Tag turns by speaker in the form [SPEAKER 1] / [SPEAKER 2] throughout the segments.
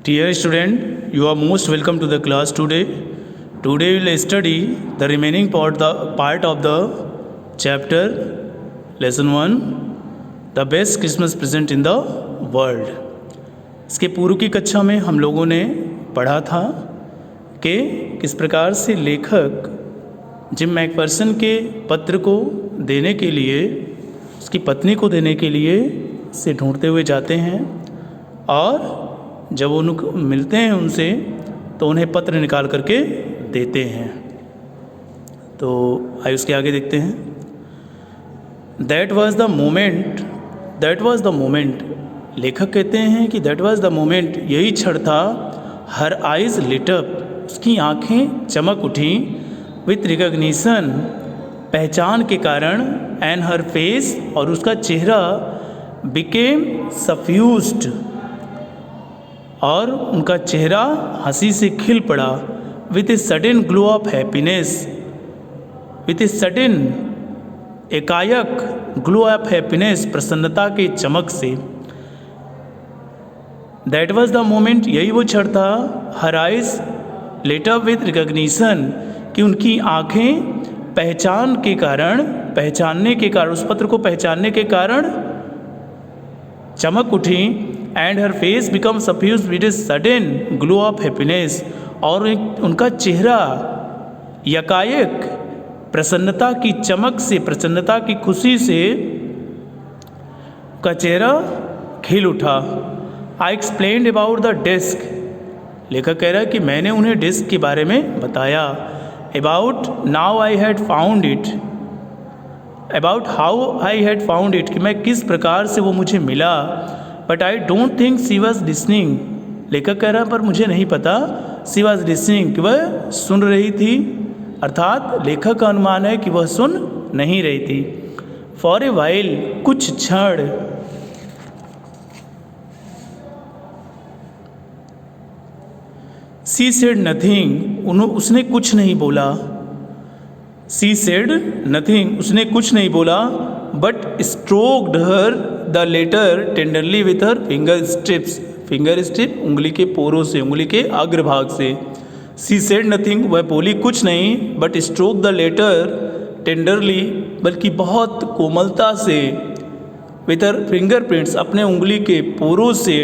[SPEAKER 1] Dear student, you are most welcome to the class today. Today we will study the remaining part of the chapter lesson 1, the best Christmas present in the world. इसके पूर्व की कक्षा में हम लोगों ने पढ़ा था कि किस प्रकार से लेखक जिम मैकफर्सन के पत्र को देने के लिए, उसकी पत्नी को देने के लिए से ढूंढते हुए जाते हैं और जब उनको मिलते हैं उनसे तो उन्हें पत्र निकाल करके देते हैं। तो आइए उसके आगे देखते हैं। दैट वॉज द मोमेंट, लेखक कहते हैं कि दैट वॉज द मोमेंट, यही क्षण था, हर आइज लिट अप, उसकी आँखें चमक उठी, विथ रिकग्निशन, पहचान के कारण, एंड हर फेस, और उसका चेहरा, बिकेम सफ्यूज्ड, और उनका चेहरा हंसी से खिल पड़ा, with a sudden glow of happiness, with a sudden, एकाएक, ग्लो ऑफ हैप्पीनेस, प्रसन्नता के चमक से। दैट वॉज द मोमेंट, यही वो क्षण था, her eyes lit up with recognition, कि उनकी आँखें पहचानने के कारण, उस पत्र को पहचानने के कारण चमक उठी, and her face become suffuse with a sudden glow of happiness, और उनका चेहरा यकाएक प्रसन्नता की चमक से, प्रसन्नता की खुशी से का चेहरा खिल उठा। आई एक्सप्लेन्ड अबाउट द डेस्क, लेखक कह रहा है कि मैंने उन्हें डेस्क के बारे में बताया। About now I had found it, about how I had found it, कि मैं किस प्रकार से वो मुझे मिला। But I don't think she was listening, लेखक कह रहा है पर मुझे नहीं पता, शी वॉज लिसनिंग, कि वह सुन रही थी, अर्थात लेखक का अनुमान है कि वह सुन नहीं रही थी। फॉर ए वाइल, कुछ क्षण, शी सेड नथिंग, उसने कुछ नहीं बोला। शी सेड नथिंग, उसने कुछ नहीं बोला, but stroked her the letter tenderly with her finger strips, finger strip उंगली के पोरों से, उंगली के अग्रभाग से। शी सेड नथिंग, वह बोली कुछ नहीं, but stroke the letter tenderly, बल्कि बहुत कोमलता से, विथ हर फिंगर प्रिंट्स, अपने उंगली के पोरों से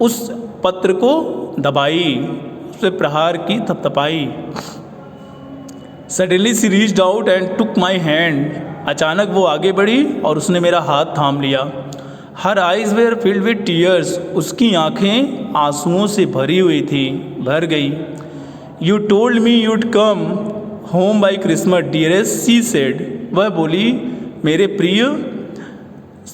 [SPEAKER 1] उस पत्र को दबाई, उसे प्रहार की, थपथपाई। Suddenly she reached out and took my hand, अचानक वो आगे बढ़ी और उसने मेरा हाथ थाम लिया। Her eyes were filled with tears, उसकी आँखें आंसुओं से भरी हुई थी, भर गई। You told me you'd come home by Christmas dearest, she said, वह बोली मेरे प्रिय,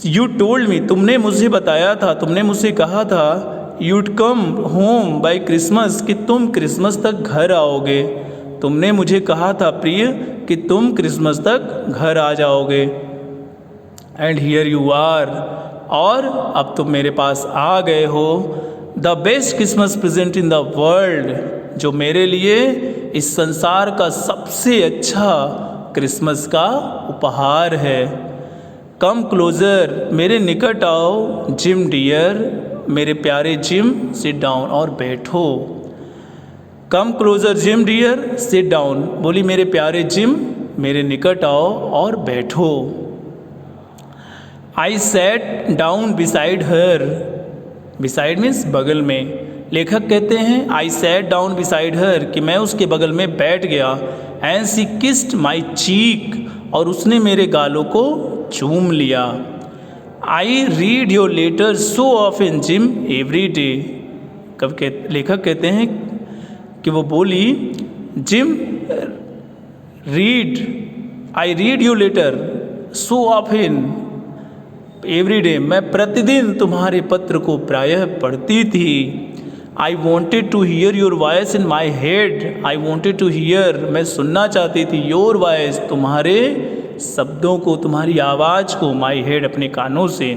[SPEAKER 1] यू टोल्ड मी, तुमने मुझे बताया था, तुमने मुझसे कहा था, you'd come home by Christmas, कि तुम क्रिसमस तक घर आओगे, तुमने मुझे कहा था प्रिय कि तुम क्रिसमस तक घर आ जाओगे। एंड हियर यू आर, और अब तुम मेरे पास आ गए हो। The best Christmas present in the world, जो मेरे लिए इस संसार का सबसे अच्छा क्रिसमस का उपहार है। कम क्लोजर, मेरे निकट आओ, जिम डियर, मेरे प्यारे जिम, सिट डाउन, और बैठो। Come closer Jim dear, sit down, बोली मेरे प्यारे जिम, मेरे निकट आओ और बैठो। I sat down beside her, beside means बगल में, लेखक कहते हैं I sat down beside her, कि मैं उसके बगल में बैठ गया। And she kissed my cheek, और उसने मेरे गालों को चूम लिया। I read your letter so often Jim every day, लेखक कहते हैं कि वो बोली gym, I read your letter so often every day, मैं प्रतिदिन तुम्हारे पत्र को प्रायः पढ़ती थी। I wanted to hear your voice in my head, I wanted to hear, मैं सुनना चाहती थी, योर वॉइस, तुम्हारे शब्दों को, तुम्हारी आवाज़ को, माई हेड, अपने कानों से।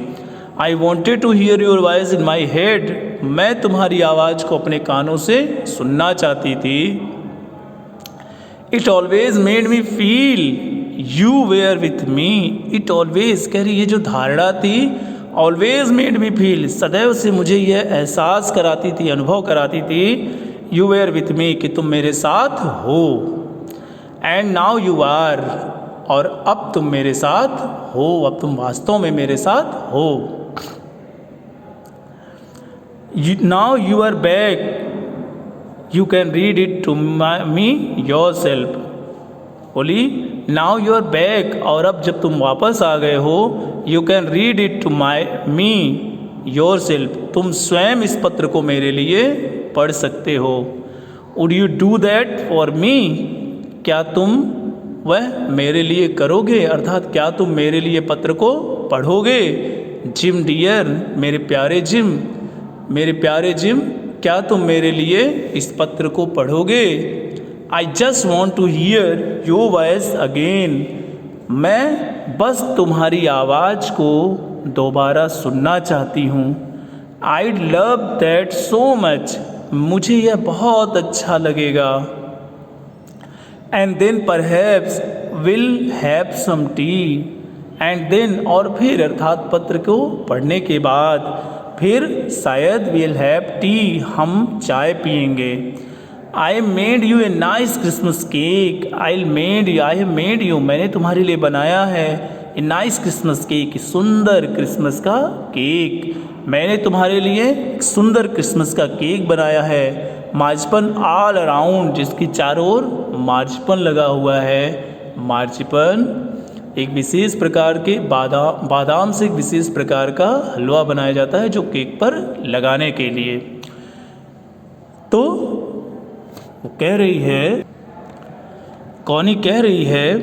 [SPEAKER 1] I wanted to hear your voice in my head, मैं तुम्हारी आवाज़ को अपने कानों से सुनना चाहती थी। It always made me feel you were with me, it always, कह रही ये जो धारणा थी ऑलवेज मेड मी फील, सदैव से मुझे यह एहसास कराती थी, अनुभव कराती थी, यू वेयर विथ मी, कि तुम मेरे साथ हो। एंड नाउ यू आर, और अब तुम मेरे साथ हो, अब तुम वास्तव में मेरे साथ हो। Now you are back, you can read it to me yourself. बोली नाउ यू आर बैक, और अब जब तुम वापस आ गए हो, you can read it to me yourself, तुम स्वयं इस पत्र को मेरे लिए पढ़ सकते हो। Would you do that for me, क्या तुम वह मेरे लिए करोगे, अर्थात क्या तुम मेरे लिए पत्र को पढ़ोगे। जिम डियर, मेरे प्यारे जिम, मेरे प्यारे जिम, क्या तुम मेरे लिए इस पत्र को पढ़ोगे। I just want to hear your voice again, मैं बस तुम्हारी आवाज़ को दोबारा सुनना चाहती हूँ। I'd love that so much, मुझे यह बहुत अच्छा लगेगा। And then perhaps will have some tea, and then, और फिर, अर्थात पत्र को पढ़ने के बाद फिर शायद विल हैव टी, हम चाय पियेंगे। I made U a nice Christmas cake, I have made you, मैंने तुम्हारे लिए बनाया है, ए नाइस क्रिसमस केक, सुंदर क्रिसमस का केक, मैंने तुम्हारे लिए एक सुंदर क्रिसमस का केक बनाया है। मार्जिपन ऑल अराउंड, जिसकी चारों ओर मार्जिपन लगा हुआ है। मार्जिपन एक विशेष प्रकार के बादाम से एक विशेष प्रकार का हलवा बनाया जाता है जो केक पर लगाने के लिए। तो वो कह रही है, कॉनी कह रही है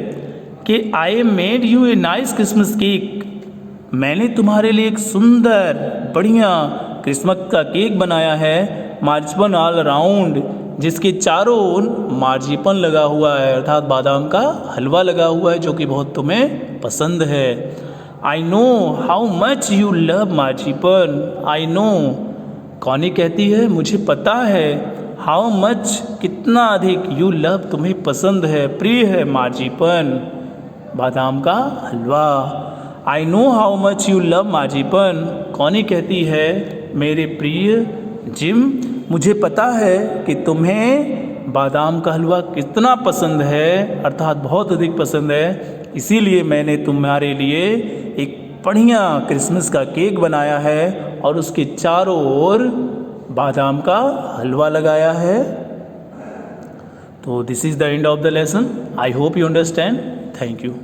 [SPEAKER 1] कि I made U a nice Christmas cake, मैंने तुम्हारे लिए एक सुंदर बढ़िया क्रिसमस का केक बनाया है। मार्जिपन ऑल अराउंड, जिसके चारों ओर मार्जिपन लगा हुआ है, अर्थात बादाम का हलवा लगा हुआ है जो कि बहुत तुम्हें पसंद है। I know how much you love marzipan, I know, Connie कहती है मुझे पता है, हाउ मच, कितना अधिक, यू लव, तुम्हें पसंद है, प्रिय है मार्जिपन, बादाम का हलवा। I know how much you love marzipan, Connie कहती है मेरे प्रिय जिम, मुझे पता है कि तुम्हें बादाम का हलवा कितना पसंद है, अर्थात बहुत अधिक पसंद है, इसीलिए मैंने तुम्हारे लिए एक बढ़िया क्रिसमस का केक बनाया है और उसके चारों ओर बादाम का हलवा लगाया है। तो this is the end of the lesson. I hope you understand. Thank you.